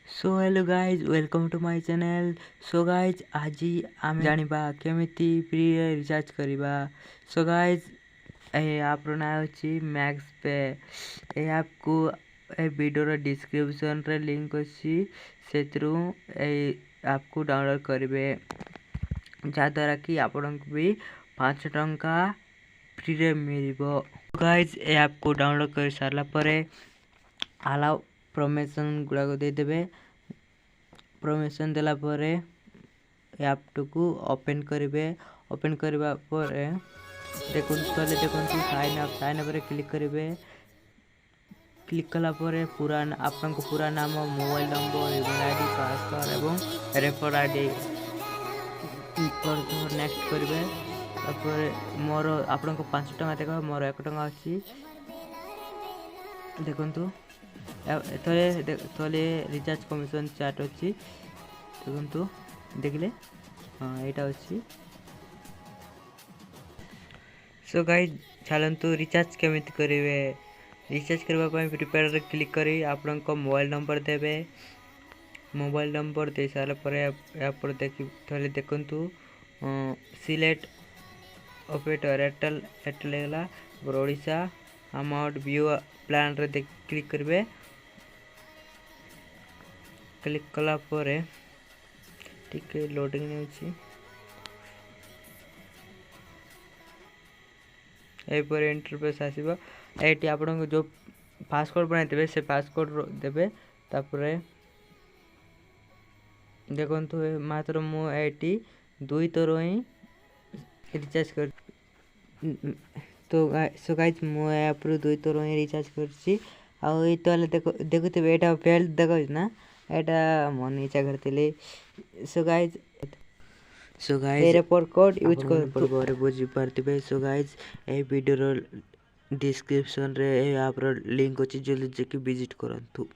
So hello guys welcome to my channel. So guys आज आम जानिबा केमिति फ्री रिचार्ज करिबा। सो गाइज ए app रो नाम अछि मैक्स पे। ए ऐप को ए वीडियो रो डिस्क्रिप्शन रे लिंक अछि, सेत्रु ए ऐप को डाउनलोड करिवे जा द्वारा कि आपन को भी 5 टंका फ्री रे मिलिबो। गाइज ए ऐप को डाउनलोड कर सारला परे अलाउ परमिशन गुड़ा को दे देबे। परमिशन देला परे ऐप को ओपन करिवे। ओपन करबा परे देखुन साइन अप रे क्लिक करिवे। क्लिक कला परे पूरा आपन को पूरा नाम, mobile number, email ID, password एवं रेफर आईडी पर नेक्स्ट करिवे। तापर मोर आपन को 5 टका देखा, मोर 1 टका अछि देखंतु। तले रिचार्ज कमिशन चार्ट अच्छी देखु देखले। हाँ यहाँ अच्छी। सो गाइज चलतु रिचार्ज केमिति करेंगे। रिचार्ज करने प्रिपेयर रे क्लिक करी आपन को मोबाइल नंबर देवे। मोबाइल नंबर दे सारा पर यहाँ पर थोड़े देखंतु सिलेक्ट ऑपरेटर एयरटेल लेगला ओडिशा अमाउंट व्यू प्लान रे क्लिक करबे। क्लिक कला परे टिके लोडिंग ने अछि ए पर इंटरफेस आसीबो। एटी आपन को जो पासवर्ड बना देबे से पासवर्ड देबे। तापरे देखंतु मात्र मो एटी 2 थरो ही रिचार्ज कर। तो सो गाइस मो ऐप रो 2 थरो ही रिचार्ज करछि। आ ई तले देखुते एटा फेल देखो ना, एटा मन इच्छा करथिले। सो गाइस ए रिपोर्ट कोड यूज कर पर बुझी पारतिबे। सो गाइस ए वीडियो रो डिस्क्रिप्शन रे ऐप रो लिंक अछि, जल्दी जाके विजिट करंतु।